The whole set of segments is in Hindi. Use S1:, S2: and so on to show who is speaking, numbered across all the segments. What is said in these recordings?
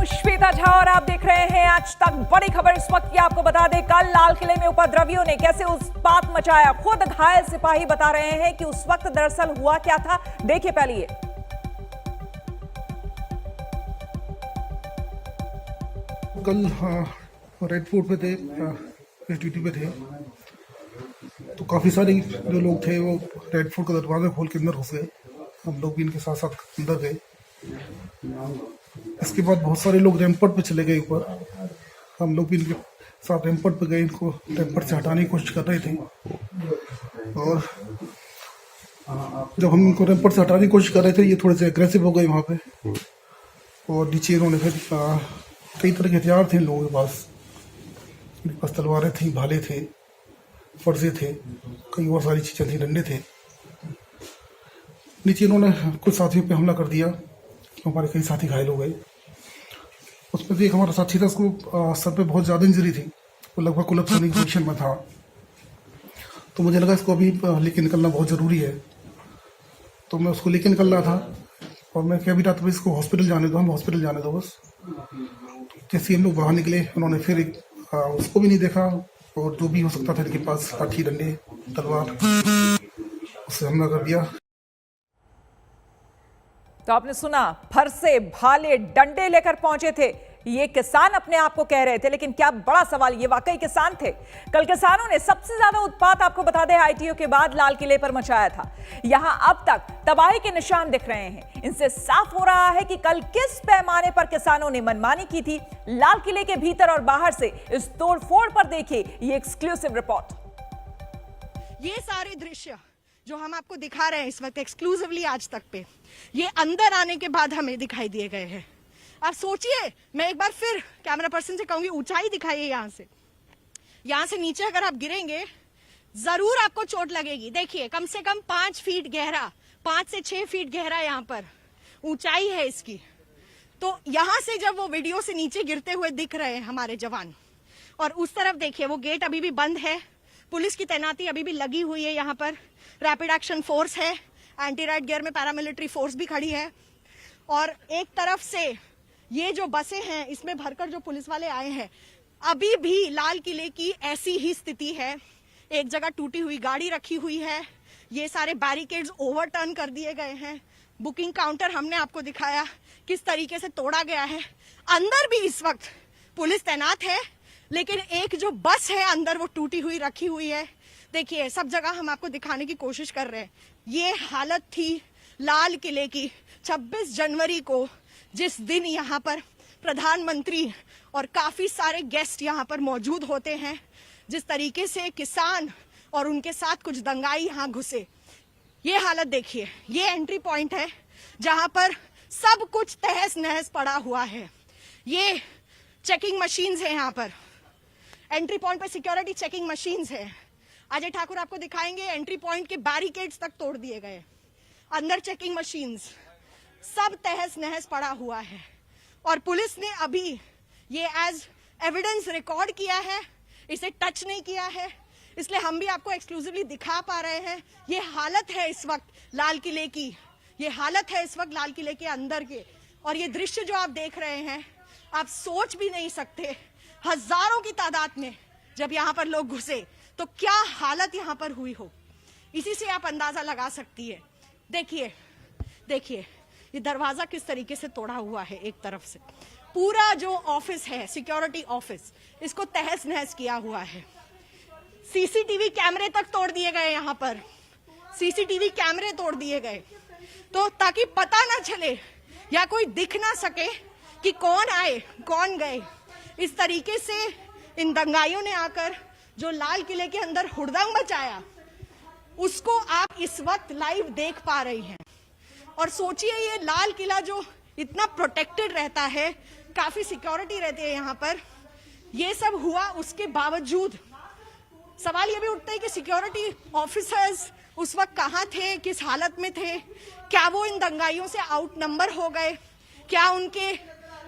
S1: हूं श्वेता झा और आप देख रहे हैं आज तक। बड़ी खबर इस वक्त की आपको बता दें, कल लाल किले में उपद्रवियों ने कैसे उत्पात मचाया। खुद घायल सिपाही बता रहे हैं कि उस वक्त दरअसल हुआ क्या था। देखिए पहले ये।
S2: कल रेड फोर्ट पे थे, इस ड्यूटी पे थे, तो काफ़ी सारे जो लोग थे वो रेड फोर्ट का दरवाज़ा खोल के अंदर घुस गए। हम लोग भी इनके साथ साथ अंदर गए। इसके बाद बहुत सारे लोग रैंपट पे चले गए ऊपर। हम लोग भी इनके साथ रैंपट पे गए, इनको रैंपट से हटाने की कोशिश कर रहे थे। और जब हम इनको रैंपट से हटाने की कोशिश कर रहे थे, ये थोड़े से एग्रेसिव हो गए वहाँ पे। और नीचे इन्होंने फिर कई तरह के हथियार थे इन लोगों के पास। इनके पास तलवारें थी, भाले थे, फर्जे थे, कई और सारी चीज़ें थी, डंडे थे। नीचे इन्होंने कुछ साथियों पे हमला कर दिया, हमारे कई साथी घायल हो गए। उसमें भी एक हमारा साथी था, उसको सर पे बहुत ज़्यादा इंजरी थी, वो लगभग कोलैप्स होने की पोजीशन में था। तो मुझे लगा इसको अभी लेके निकलना बहुत ज़रूरी है, तो मैं उसको लेके निकल रहा था। और मैं कह भी रहा था इसको हॉस्पिटल जाने दो, हम हॉस्पिटल जाने दो बस। जैसे हम लोग बाहर निकले, उन्होंने फिर उसको भी नहीं देखा, और जो भी हो सकता था इनके पास लाठी, डंडे, तलवार, उससे हमला कर दिया।
S1: तो आपने सुना, फरसे, भाले, डंडे लेकर पहुंचे थे। ये किसान अपने आप को कह रहे थे, लेकिन क्या बड़ा सवाल, ये वाकई किसान थे। कल किसानों ने सबसे ज्यादा उत्पात, आपको बता दें, आईटीओ के बाद लाल किले पर मचाया था। यहां अब तक तबाही के निशान दिख रहे हैं। इनसे साफ हो रहा है कि कल किस पैमाने पर किसानों ने मनमानी की थी लाल किले के भीतर और बाहर से। इस तोड़फोड़ पर देखिए ये एक्सक्लूसिव रिपोर्ट।
S3: ये सारे दृश्य जो हम आपको दिखा रहे हैं इस वक्त एक्सक्लूसिवली आज तक पे, ये अंदर आने के बाद हमें दिखाई दिए गए हैं। आप सोचिए, मैं एक बार फिर कैमरा पर्सन से कहूंगी, ऊंचाई दिखाइए। यहाँ से नीचे अगर आप गिरेंगे जरूर आपको चोट लगेगी। देखिए, कम से कम 5 फीट गहरा, 5 से 6 फीट गहरा यहाँ पर ऊंचाई है इसकी। तो यहाँ से जब वो वीडियो से नीचे गिरते हुए दिख रहे हैं हमारे जवान, और उस तरफ देखिए वो गेट अभी भी बंद है, पुलिस की तैनाती अभी भी लगी हुई है। यहाँ पर रैपिड एक्शन फोर्स है, एंटी राइट गियर में पैरामिलिट्री फोर्स भी खड़ी है। और एक तरफ से ये जो बसें हैं, इसमें भरकर जो पुलिस वाले आए हैं, अभी भी लाल किले की ऐसी ही स्थिति है। एक जगह टूटी हुई गाड़ी रखी हुई है, ये सारे बैरिकेड्स ओवरटर्न कर दिए गए हैं। बुकिंग काउंटर हमने आपको दिखाया किस तरीके से तोड़ा गया है। अंदर भी इस वक्त पुलिस तैनात है, लेकिन एक जो बस है अंदर, वो टूटी हुई रखी हुई है। देखिए, सब जगह हम आपको दिखाने की कोशिश कर रहे हैं। ये हालत थी लाल किले की 26 जनवरी को, जिस दिन यहाँ पर प्रधानमंत्री और काफी सारे गेस्ट यहाँ पर मौजूद होते हैं। जिस तरीके से किसान और उनके साथ कुछ दंगाई यहाँ घुसे, ये हालत देखिए। ये एंट्री पॉइंट है जहाँ पर सब कुछ तहस नहस पड़ा हुआ है। ये चेकिंग मशीन्स है, यहाँ पर एंट्री पॉइंट पे सिक्योरिटी चेकिंग मशीन्स है। अजय ठाकुर आपको दिखाएंगे, एंट्री पॉइंट के बैरिकेड्स तक तोड़ दिए गए, अंदर चेकिंग मशीन्स, सब तहस नहस पड़ा हुआ है। और पुलिस ने अभी ये एज एविडेंस रिकॉर्ड किया है, इसे टच नहीं किया है, इसलिए हम भी आपको एक्सक्लूसिवली दिखा पा रहे हैं। ये हालत है इस वक्त लाल किले की, ये हालत है इस वक्त लाल किले के अंदर के। और ये दृश्य जो आप देख रहे हैं, आप सोच भी नहीं सकते, हजारों की तादाद में जब यहाँ पर लोग घुसे तो क्या हालत यहाँ पर हुई हो। इसी से आप अंदाजा लगा सकती है। देखिए देखिए, ये दरवाजा किस तरीके से तोड़ा हुआ है। एक तरफ से पूरा जो ऑफिस है, सिक्योरिटी ऑफिस, इसको तहस नहस किया हुआ है। सीसीटीवी कैमरे तक तोड़ दिए गए, यहाँ पर सीसीटीवी कैमरे तोड़ दिए गए, तो ताकि पता ना चले या कोई दिख ना सके कि कौन आए कौन गए। इस तरीके से इन दंगाइयों ने आकर जो लाल किले के अंदर हुड़दंग मचाया, उसको आप इस वक्त लाइव देख पा रही हैं। और सोचिए, ये लाल किला जो इतना प्रोटेक्टेड रहता है, काफी सिक्योरिटी रहती है यहाँ पर, ये सब हुआ उसके बावजूद सवाल ये भी उठता है कि सिक्योरिटी ऑफिसर्स उस वक्त कहाँ थे, किस हालत में थे। क्या वो इन दंगाइयों से आउट नंबर हो गए, क्या उनके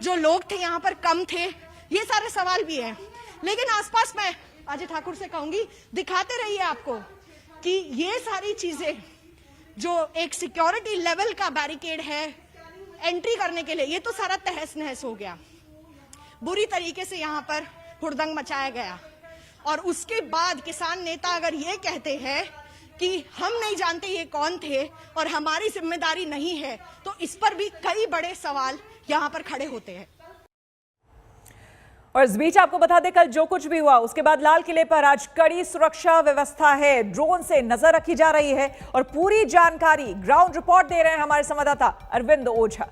S3: जो लोग थे यहाँ पर कम थे, ये सारे सवाल भी हैं। लेकिन आसपास मैं अजय ठाकुर से कहूंगी, दिखाते रहिए आपको कि ये सारी चीजें जो एक सिक्योरिटी लेवल का बैरिकेड है एंट्री करने के लिए, ये तो सारा तहस नहस हो गया। बुरी तरीके से यहाँ पर हुड़दंग मचाया गया। और उसके बाद किसान नेता अगर ये कहते हैं कि हम नहीं जानते ये कौन थे और हमारी जिम्मेदारी नहीं है, तो इस पर भी कई बड़े सवाल यहाँ पर खड़े होते हैं।
S1: और इस बीच आपको बता दें, कल जो कुछ भी हुआ उसके बाद लाल किले पर आज कड़ी सुरक्षा व्यवस्था है, ड्रोन से नजर रखी जा रही है और पूरी जानकारी ग्राउंड रिपोर्ट दे रहे हैं हमारे संवाददाता अरविंद ओझा।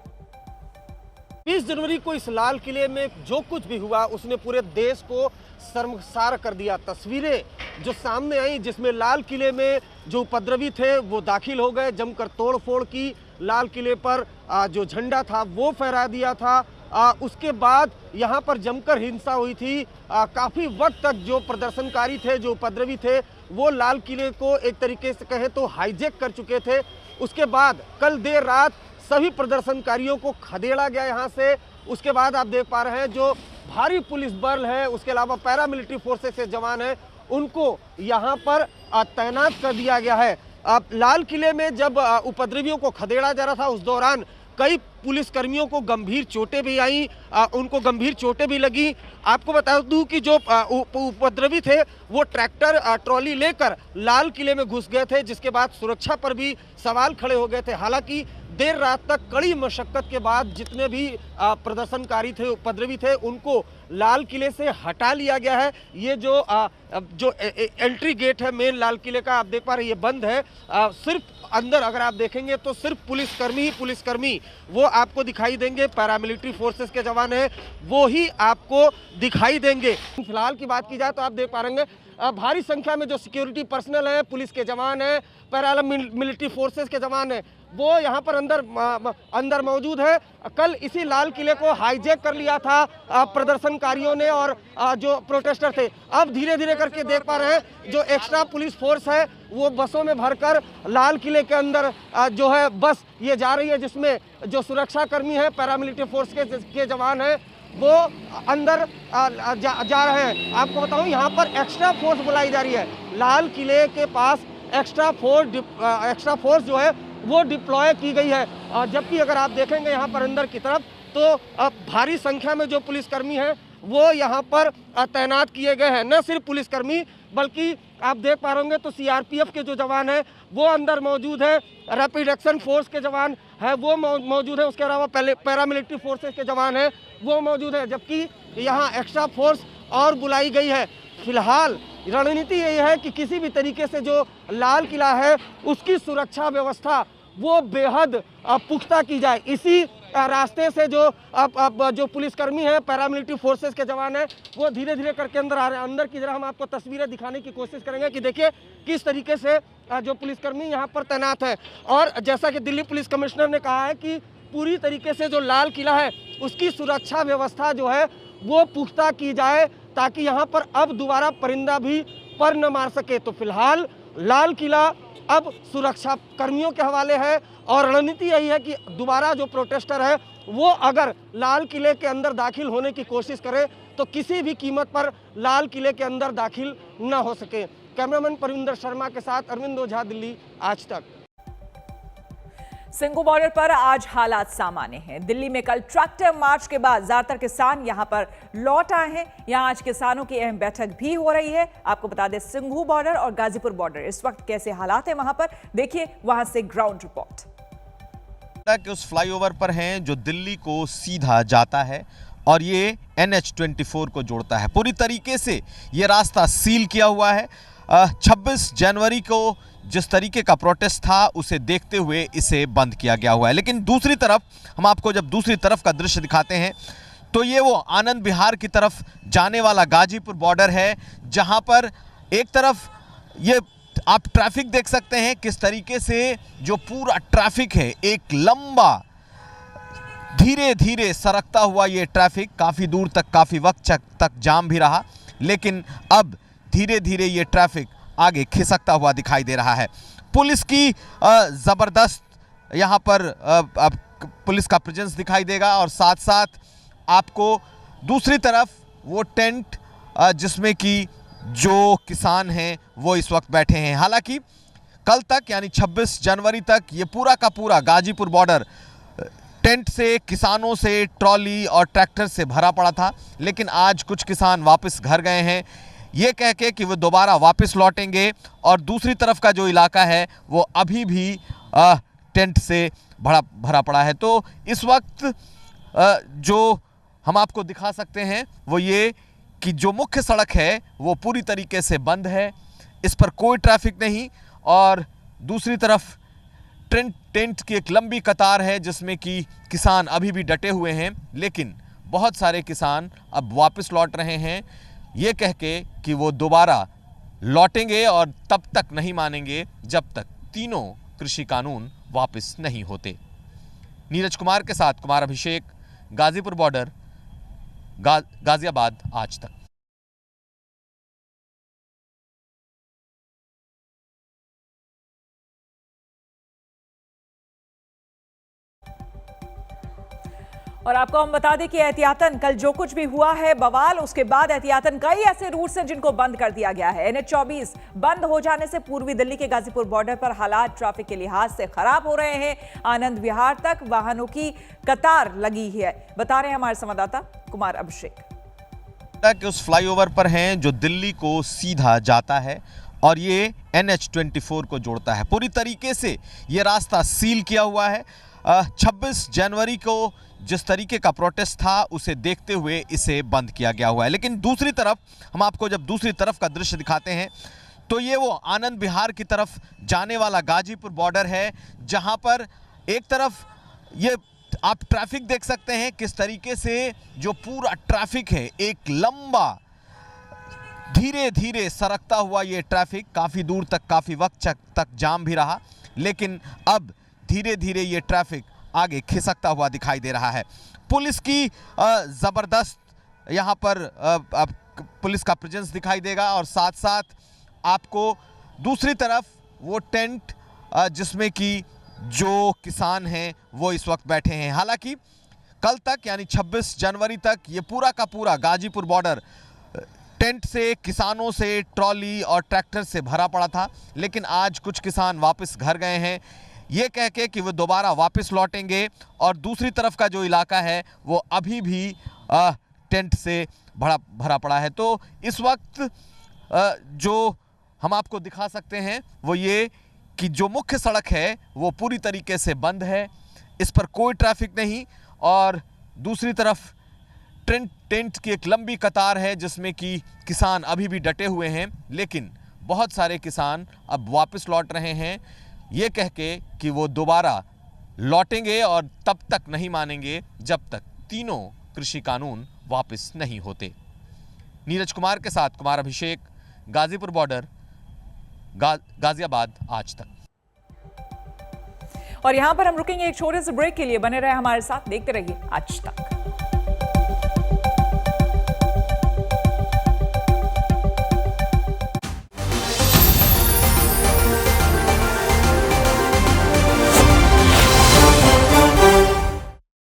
S4: 20 जनवरी को इस लाल किले में जो कुछ भी हुआ उसने पूरे देश को शर्मसार कर दिया। तस्वीरें जो सामने आई जिसमें लाल किले में जो उपद्रवी थे वो दाखिल हो गए, जमकर तोड़फोड़ की, लाल किले पर जो झंडा था वो फहरा दिया था। उसके बाद यहाँ पर जमकर हिंसा हुई थी। काफ़ी वक्त तक जो प्रदर्शनकारी थे, जो उपद्रवी थे, वो लाल किले को एक तरीके से कहें तो हाईजैक कर चुके थे। उसके बाद कल देर रात सभी प्रदर्शनकारियों को खदेड़ा गया यहाँ से। उसके बाद आप देख पा रहे हैं जो भारी पुलिस बल है, उसके अलावा पैरामिलिट्री फोर्सेस के जवान हैं, उनको यहाँ पर तैनात कर दिया गया है। लाल किले में जब उपद्रवियों को खदेड़ा जा रहा था उस दौरान कई पुलिसकर्मियों को गंभीर चोटें भी आई, उनको गंभीर चोटें भी लगी। आपको बता दूं कि जो उपद्रवी थे वो ट्रैक्टर ट्रॉली लेकर लाल किले में घुस गए थे, जिसके बाद सुरक्षा पर भी सवाल खड़े हो गए थे। हालांकि देर रात तक कड़ी मशक्कत के बाद जितने भी प्रदर्शनकारी थे, उपद्रवी थे, उनको लाल किले से हटा लिया गया है। ये जो एंट्री गेट है मेन लाल किले का, आप देख पा रहे हैं ये बंद है। सिर्फ अंदर अगर आप देखेंगे तो सिर्फ पुलिसकर्मी वो आपको दिखाई देंगे, पैरामिलिट्री फोर्सेस के जवान हैं वो ही आपको दिखाई देंगे। फिलहाल की बात की जाए तो आप देख पा रहे हैं भारी संख्या में जो सिक्योरिटी पर्सनल है, पुलिस के जवान हैं, पैरामिलिट्री फोर्सेस के जवान हैं, वो यहाँ पर अंदर मौजूद है। कल इसी लाल किले को हाईजैक कर लिया था प्रदर्शनकारियों ने और जो प्रोटेस्टर थे। अब धीरे धीरे करके देख पा रहे हैं जो एक्स्ट्रा पुलिस फोर्स है वो बसों में भरकर लाल किले के अंदर जो है बस ये जा रही है, जिसमें जो सुरक्षा कर्मी है, पैरामिलिट्री फोर्स के जवान हैं, वो अंदर जा रहे हैं। आपको बताऊं यहाँ पर एक्स्ट्रा फोर्स बुलाई जा रही है। लाल किले के पास एक्स्ट्रा फोर्स जो है वो डिप्लॉय की गई है। जबकि अगर आप देखेंगे यहाँ पर अंदर की तरफ तो भारी संख्या में जो पुलिसकर्मी हैं वो यहाँ पर तैनात किए गए हैं। न सिर्फ पुलिसकर्मी बल्कि आप देख पा रहे होंगे तो सीआरपीएफ के जो जवान हैं वो अंदर मौजूद है, रैपिड एक्शन फोर्स के जवान है वो मौजूद है, उसके अलावा पैरामिलिट्री फोर्सेस के जवान हैं वो मौजूद है, जबकि यहाँ एक्स्ट्रा फोर्स और बुलाई गई है। फिलहाल रणनीति यही है कि किसी भी तरीके से जो लाल किला है उसकी सुरक्षा व्यवस्था वो बेहद पुख्ता की जाए। इसी रास्ते से जो पुलिसकर्मी है, पैरामिलिट्री फोर्सेस के जवान हैं, वो धीरे धीरे करके अंदर आ रहे हैं। अंदर की जरा हम आपको तस्वीरें दिखाने की कोशिश करेंगे कि देखिए किस तरीके से जो पुलिसकर्मी यहाँ पर तैनात है। और जैसा कि दिल्ली पुलिस कमिश्नर ने कहा है कि पूरी तरीके से जो लाल किला है उसकी सुरक्षा व्यवस्था जो है वो पुख्ता की जाए ताकि यहाँ पर अब दोबारा परिंदा भी पर न मार सके। तो फिलहाल लाल किला अब सुरक्षा कर्मियों के हवाले है और रणनीति यही है कि दोबारा जो प्रोटेस्टर है वो अगर लाल किले के अंदर दाखिल होने की कोशिश करे तो किसी भी कीमत पर लाल किले के अंदर दाखिल न हो सके। कैमरामैन परविंदर शर्मा के साथ अरविंद ओझा, दिल्ली आज तक।
S1: सिंघू बॉर्डर पर आज हालात सामान्य हैं। दिल्ली में कल ट्रैक्टर मार्च के बाद ज्यादातर किसान यहां पर लौट आए हैं। यहां आज किसानों की अहम बैठक भी हो रही है। आपको बता दें सिंघू बॉर्डर और गाजीपुर बॉर्डर इस वक्त कैसे हालात हैं वहां पर, देखिए वहां से ग्राउंड रिपोर्ट।
S5: के उस फ्लाईओवर पर हैं जो दिल्ली को सीधा जाता है और ये NH-24 को जोड़ता है। पूरी तरीके से ये रास्ता सील किया हुआ है। 26 जनवरी को जिस तरीके का प्रोटेस्ट था उसे देखते हुए इसे बंद किया गया हुआ है। लेकिन दूसरी तरफ हम आपको जब दूसरी तरफ का दृश्य दिखाते हैं तो ये वो आनंद विहार की तरफ जाने वाला गाजीपुर बॉर्डर है, जहां पर एक तरफ ये आप ट्रैफिक देख सकते हैं किस तरीके से जो पूरा ट्रैफिक है, एक लंबा धीरे धीरे सरकता हुआ ये ट्रैफिक काफ़ी दूर तक, काफ़ी वक्त तक जाम भी रहा, लेकिन अब धीरे धीरे ये ट्रैफिक आगे खिसकता हुआ दिखाई दे रहा है। पुलिस की ज़बरदस्त यहाँ पर पुलिस का प्रेजेंस दिखाई देगा और साथ साथ आपको दूसरी तरफ वो टेंट जिसमें कि जो किसान हैं वो इस वक्त बैठे हैं। हालांकि कल तक यानी 26 जनवरी तक ये पूरा का पूरा गाजीपुर बॉर्डर टेंट से, किसानों से, ट्रॉली और ट्रैक्टर से भरा पड़ा था। लेकिन आज कुछ किसान वापस घर गए हैं ये कह के कि वो दोबारा वापस लौटेंगे, और दूसरी तरफ का जो इलाका है वो अभी भी टेंट से भरा पड़ा है। तो इस वक्त जो हम आपको दिखा सकते हैं वो ये कि जो मुख्य सड़क है वो पूरी तरीके से बंद है, इस पर कोई ट्रैफिक नहीं, और दूसरी तरफ टेंट की एक लंबी कतार है जिसमें कि किसान अभी भी डटे हुए हैं। लेकिन बहुत सारे किसान अब वापस लौट रहे हैं ये कह के कि वो दोबारा लौटेंगे, और तब तक नहीं मानेंगे जब तक तीनों कृषि कानून वापस नहीं होते। नीरज कुमार के साथ कुमार अभिषेक, गाजीपुर बॉर्डर, गाजियाबाद आज तक।
S1: और आपको हम बता दें कि एहतियातन कल जो कुछ भी हुआ है बवाल, उसके बाद एहतियातन कई ऐसे रूट्स हैं जिनको बंद कर दिया गया है। NH 24 बंद हो जाने से पूर्वी दिल्ली के गाजीपुर बॉर्डर पर हालात ट्रैफिक के लिहाज से खराब हो रहे हैं। आनंद विहार तक वाहनों की कतार लगी है, बता रहे हैं हमारे संवाददाता कुमार अभिषेक।
S5: कि उस फ्लाईओवर पर हैं जो दिल्ली को सीधा जाता है और ये NH 24 को जोड़ता है। पूरी तरीके से ये रास्ता सील किया हुआ है। 26 जनवरी को जिस तरीके का प्रोटेस्ट था उसे देखते हुए इसे बंद किया गया हुआ है। लेकिन दूसरी तरफ हम आपको जब दूसरी तरफ का दृश्य दिखाते हैं तो ये वो आनंद विहार की तरफ जाने वाला गाजीपुर बॉर्डर है, जहां पर एक तरफ ये आप ट्रैफिक देख सकते हैं किस तरीके से जो पूरा ट्रैफिक है, एक लंबा धीरे धीरे सरकता हुआ ये ट्रैफिक काफ़ी दूर तक, काफ़ी वक्त तक जाम भी रहा। लेकिन अब धीरे धीरे ये ट्रैफिक आगे खिसकता हुआ दिखाई दे रहा है। पुलिस की ज़बरदस्त यहाँ पर पुलिस का प्रेजेंस दिखाई देगा, और साथ साथ आपको दूसरी तरफ वो टेंट जिसमें कि जो किसान हैं वो इस वक्त बैठे हैं। हालांकि कल तक यानी 26 जनवरी तक ये पूरा का पूरा गाजीपुर बॉर्डर टेंट से, किसानों से, ट्रॉली और ट्रैक्टर से भरा पड़ा था। लेकिन आज कुछ किसान वापस घर गए हैं ये कह के कि वो दोबारा वापस लौटेंगे, और दूसरी तरफ का जो इलाका है वो अभी भी टेंट से भरा पड़ा है। तो इस वक्त जो हम आपको दिखा सकते हैं वो ये कि जो मुख्य सड़क है वो पूरी तरीके से बंद है, इस पर कोई ट्रैफिक नहीं, और दूसरी तरफ टेंट की एक लंबी कतार है जिसमें कि किसान अभी भी डटे हुए हैं। लेकिन बहुत सारे किसान अब वापस लौट रहे हैं ये कह के कि वो दोबारा लौटेंगे, और तब तक नहीं मानेंगे जब तक तीनों कृषि कानून वापस नहीं होते। नीरज कुमार के साथ कुमार अभिषेक, गाजीपुर बॉर्डर, गाजियाबाद आज तक।
S1: और यहां पर हम रुकेंगे एक छोटे से ब्रेक के लिए, बने रहे हमारे साथ, देखते रहिए आज तक।